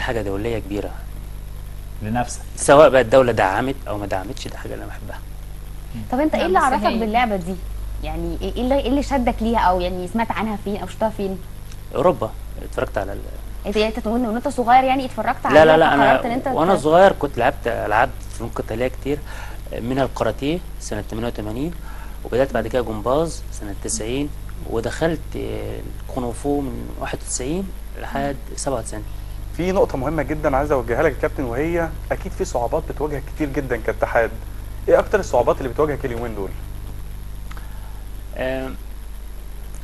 حاجه دوليه كبيره لنفسك، سواء بقى الدوله دعمت او ما دعمتش، دي حاجه انا بحبها. طب انت ايه اللي بس عرفك هي- باللعبه دي؟ يعني ايه اللي شدك ليها، او يعني سمعت عنها فين او شفتها فين؟ اوروبا، اتفرجت على انت تقول ان انت صغير يعني اتفرجت لا عليها لا لا، فقررت ان انا انت وانا صغير كنت لعبت العاب فنون قتاليه كتير، منها الكاراتيه سنه 88، وبدات بعد كده جمباز سنه 90، ودخلت الكونغ فو من 91 لحد 97. في نقطة مهمة جدا عايز اوجهها لك يا كابتن، وهي اكيد في صعوبات بتواجهك كتير جدا كاتحاد. ايه اكتر الصعوبات اللي بتواجهك اليومين دول؟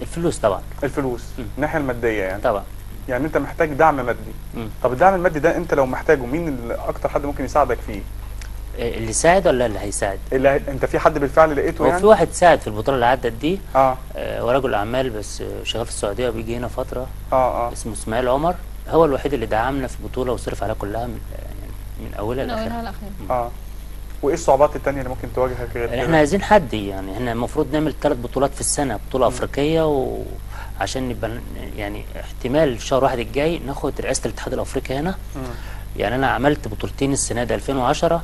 الفلوس طبعا. الفلوس، الناحية المادية يعني. طبعا. يعني انت محتاج دعم مادي. طب الدعم المادي ده انت لو محتاجه مين اللي اكتر حد ممكن يساعدك فيه؟ اللي ساعد ولا اللي هيساعد؟ انت في حد بالفعل لقيته هو يعني؟ في واحد ساعد في البطوله اللي عدت دي، اه ورجل اعمال بس شغال في السعوديه وبيجي هنا فتره، اسمه اسماعيل عمر، هو الوحيد اللي دعمنا في البطوله وصرف عليها كلها من اولها لاخرها. وايه الصعوبات الثانيه اللي ممكن تواجهك غير كده؟ احنا عايزين حد، يعني احنا المفروض نعمل 3 بطولات في السنه، بطوله افريقيه، وعشان نبقى يعني احتمال في شهر 1 الجاي ناخد رئاسه الاتحاد الافريقي هنا. يعني انا عملت بطولتين السنه دي 2010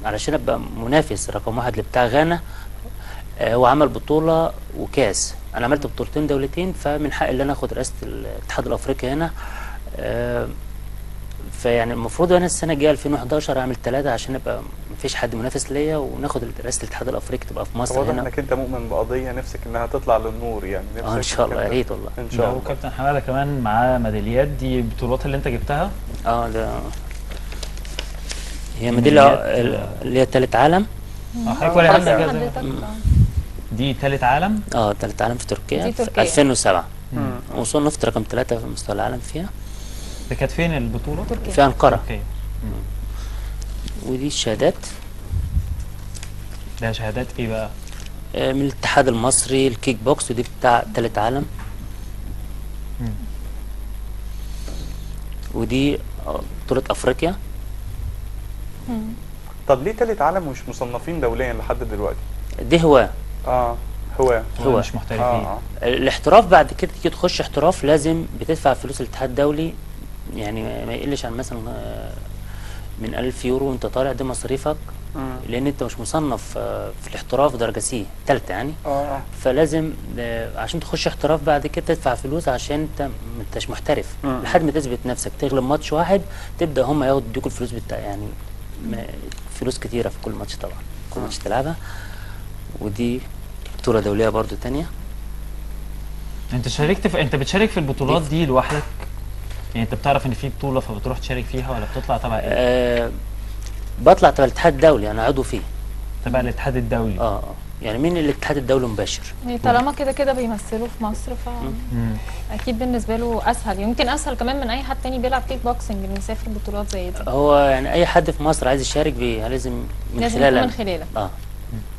علشان ابقى منافس رقم 1 لبتاع غانا، وعمل بطوله وكاس. انا عملت بطولتين دولتين، فمن حقي ان انا اخد رئاسه الاتحاد الافريقي هنا. فيعني المفروض انا السنه الجايه 2011 اعمل 3 عشان ابقى مفيش حد منافس ليا، وناخد رئاسه الاتحاد الافريقي تبقى في مصر هنا. واضح انك انت مؤمن بقضيه نفسك انها تطلع للنور يعني. نفسك ان شاء الله، يا ريت والله. ان شاء الله. وكابتن حماده كمان معاه ميداليات، دي البطولات اللي انت جبتها؟ ده هي ميداليه اللي هي ثالث عالم. حضرتك ولا حاجه دي ثالث عالم؟ ثالث عالم في تركيا في 2007. وصلنا في رقم 3 في مستوى العالم فيها. ده كانت فين البطوله؟ تركيا. في أنقرة. ودي الشهادات. ده شهادات ايه بقى؟ من الاتحاد المصري الكيك بوكس، ودي بتاع ثالث عالم. ودي بطولة افريقيا. طب ليه ثالث عالم مش مصنفين دوليا لحد دلوقتي؟ دي هواه. هو مش محترفين. الاحتراف بعد كده تيجي تخش احتراف لازم بتدفع فلوس الاتحاد الدولي، يعني ما يقلش عن مثلا من 1000 يورو وانت طالع، دي مصاريفك. لان انت مش مصنف في الاحتراف درجه سي ثالثه يعني. فلازم عشان تخش احتراف بعد كده تدفع فلوس، عشان انت ما انتش محترف لحد ما تثبت نفسك. تغلب ماتش واحد تبدا هم ياخدوا يديكوا الفلوس بتاع، يعني فلوس كتيره في كل ماتش طبعا، كل ماتش تلعبها. ودي بطوله دوليه برضو ثانيه. انت بتشارك في البطولات دي لوحدك؟ يعني انت بتعرف ان في بطوله فبتروح تشارك فيها، ولا بتطلع تبع ايه؟ بطلع تبع الاتحاد الدولي، انا عضو فيه. تبع الاتحاد الدولي؟ يعني مين الاتحاد الدولي مباشر؟ يعني طالما كده كده بيمثلوا في مصر، ف اكيد بالنسبه له اسهل، يمكن اسهل كمان من اي حد تاني بيلعب كيك بوكسنج انه يسافر بطولات زي دي. هو يعني اي حد في مصر عايز يشارك بيه لازم من خلالك.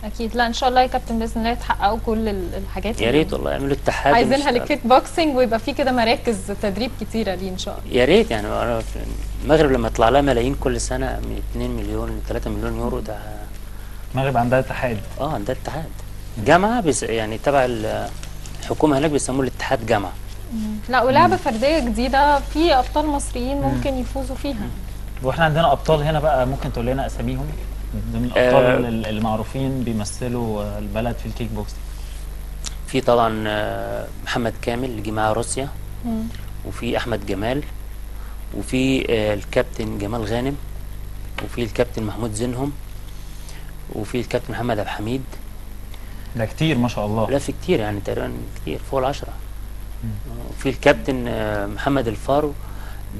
اكيد. لا ان شاء الله يا كابتن باذن الله تحققوا كل الحاجات يا ريت والله يعملوا اتحاد عايزينها للكيك بوكسنج، ويبقى في كده مراكز تدريب كتيره ليه ان شاء الله. يا ريت. يعني المغرب لما يطلع لها ملايين كل سنه من 2 مليون ل 3 مليون يورو، ده المغرب عندها اتحاد. عندها اتحاد جامعه يعني تبع الحكومه هناك بيسموه الاتحاد جامعه. لا ولعبه فرديه جديده، في ابطال مصريين ممكن يفوزوا فيها. واحنا عندنا ابطال هنا بقى، ممكن تقول لنا اساميهم ضمن الابطال المعروفين بيمثلوا البلد في الكيك بوكس؟ في طبعا محمد كامل اللي جه معاه روسيا، وفي احمد جمال، وفي الكابتن جمال غانم، وفي الكابتن محمود زينهم، وفي الكابتن محمد عبد الحميد. ده كتير ما شاء الله. لا في كتير، يعني تقريبا كتير فوق ال10. وفي الكابتن محمد الفارو،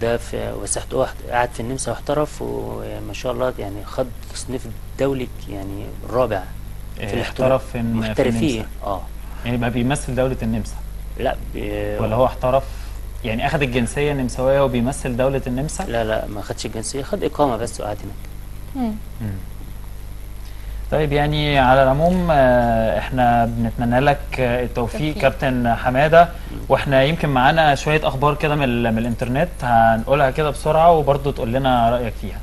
ده في وساحته قاعد في النمسا واحترف، وما شاء الله يعني خد تصنيف دولي يعني الرابع في الاحتراف في محترفين. يعني بقى بيمثل دولة النمسا؟ لا ولا هو احترف يعني اخذ الجنسية النمساوية وبيمثل دولة النمسا؟ لا ما خدش الجنسية، خد إقامة بس وقعد هناك. طيب يعني على العموم احنا بنتمنى لك التوفيق كابتن حماده. واحنا يمكن معانا شويه اخبار كده من الانترنت هنقولها كده بسرعه وبرضه تقول لنا رايك فيها.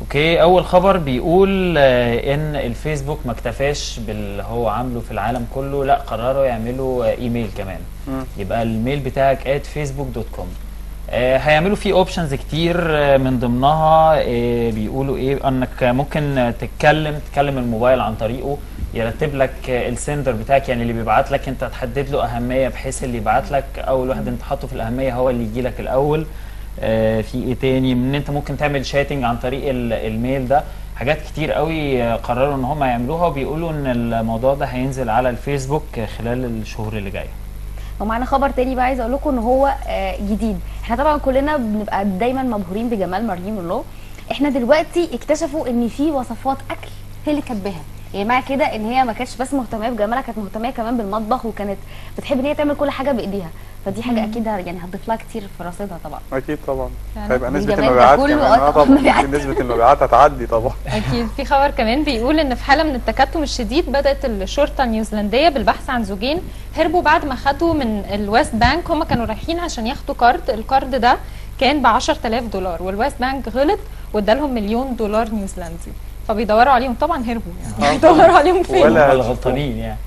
اوكي، اول خبر بيقول ان الفيسبوك ما اكتفاش باللي هو عامله في العالم كله، لا قرروا يعملوا ايميل كمان. يبقى الميل بتاعك @facebook.com. هيعملوا فيه اوبشنز كتير، من ضمنها بيقولوا ايه، انك ممكن تكلم الموبايل عن طريقه، يرتب لك السندر بتاعك، يعني اللي بيبعت لك انت تحدد له اهميه بحيث اللي يبعت لك اول واحد انت حاطه في الاهميه هو اللي يجي لك الاول. في ايه تاني، ان انت ممكن تعمل شاتنج عن طريق الميل ده. حاجات كتير قوي قرروا ان هم يعملوها، وبيقولوا ان الموضوع ده هينزل على الفيسبوك خلال الشهور اللي جايه. ومعانا خبر تاني بقى عايزه اقول لكم ان هو جديد. احنا طبعا كلنا بنبقى دايما مبهورين بجمال مارلين مونرو. احنا دلوقتي اكتشفوا ان في وصفات اكل هي اللي كاتباها، يعني معنى كده ان هي ما كانتش بس مهتمه بجمالها، كانت مهتمه كمان بالمطبخ، وكانت بتحب ان هي تعمل كل حاجه بايديها. فدي حاجه اكيد يعني هتضيف لها كتير في رصيدها طبعا. اكيد طبعا. يعني هيبقى نسبه الجمال ده المبيعات كله كمان طبعا مبيعات. نسبه المبيعات هتعدي طبعا. اكيد. في خبر كمان بيقول ان في حاله من التكتم الشديد بدات الشرطه النيوزيلنديه بالبحث عن زوجين هربوا بعد ما خدوا من الويست بانك. هم كانوا رايحين عشان ياخدوا كارد، الكارد ده كان ب 10000 دولار، والويست بانك غلط وادالهم $1,000,000 نيوزيلندي، فبيدوروا عليهم طبعا، هربوا يعني بيدوروا عليهم فين؟ ولا الغلطانين يعني.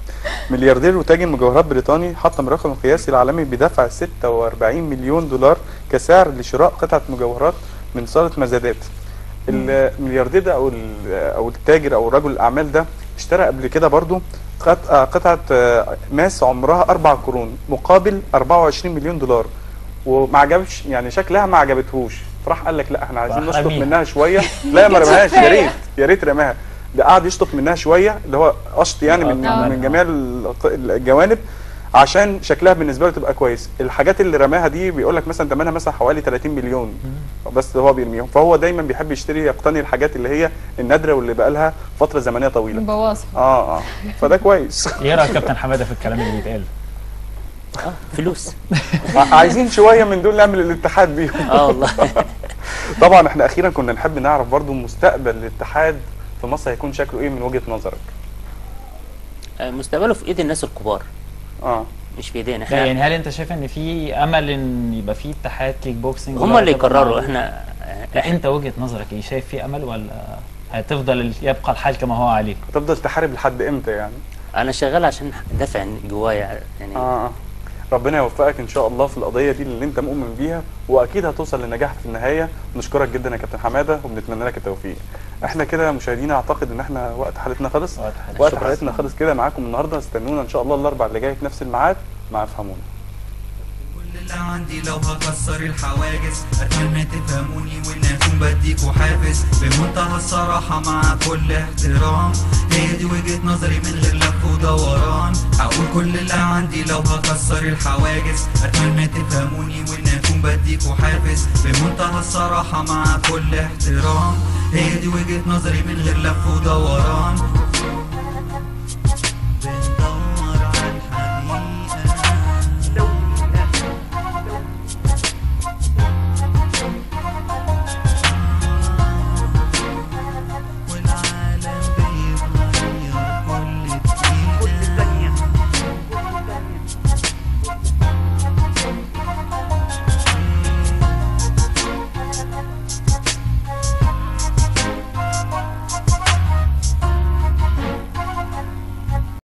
ملياردير وتاجر مجوهرات بريطاني حطم الرقم القياسي العالمي بدفع 46 مليون دولار كسعر لشراء قطعة مجوهرات من صالة مزادات. الملياردير ده او التاجر او رجل الاعمال ده اشترى قبل كده برضو قطعة ماس عمرها 4 قرون مقابل 24 مليون دولار، وما عجبش يعني شكلها ما عجبتهوش، فراح قال لك لا احنا عايزين نشطب منها شويه. لا ما رماهاش، يا ريت رماها، ده قعد يشطب منها شويه، اللي هو قشط يعني من جميع الجوانب عشان شكلها بالنسبه له تبقى كويس. الحاجات اللي رماها دي بيقول لك مثلا ثمنها مثلا حوالي 30 مليون بس هو بيرميهم. فهو دايما بيحب يقتني الحاجات اللي هي النادره واللي بقى لها فتره زمنيه طويله. مبوظها. فده كويس. ايه رايك كابتن حماده في الكلام اللي بيتقال؟ فلوس. عايزين شويه من دول نعمل الاتحاد بيهم. والله. طبعا احنا اخيرا كنا نحب نعرف برضو مستقبل الاتحاد في مصر هيكون شكله ايه من وجهه نظرك؟ مستقبله في ايد الناس الكبار، مش في ايدينا احنا. يعني هل انت شايف ان في امل ان يبقى في اتحاد كيك بوكسنج؟ هم اللي يقرروا. احنا انت وجهه نظرك ايه؟ شايف في امل ولا هتفضل يبقى الحال كما هو عليه؟ هتفضل تحارب لحد امتى يعني؟ انا شغال عشان دافع جوايا يعني. ربنا يوفقك ان شاء الله في القضيه دي اللي انت مؤمن بيها، واكيد هتوصل لنجاح في النهايه. نشكرك جدا يا كابتن حماده وبنتمنى لك التوفيق. احنا كده مشاهدينا اعتقد ان احنا وقت حلقتنا خلص. وقت حلقتنا خلص كده معاكم النهارده. استنونا ان شاء الله الاربعاء اللي جاي في نفس الميعاد مع افهمونا. اللي عندي لو هكسر الحواجز اتمنى تفهموني وان اكون بديكوا حافز بمنتهى الصراحه مع كل احترام. هي دي وجهه نظري من غير لف ودوران. هقول كل اللي عندي لو هكسر الحواجز اتمنى تفهموني وان اكون بديكوا حافز بمنتهى الصراحه مع كل احترام. هي دي وجهه نظري من غير لف ودوران.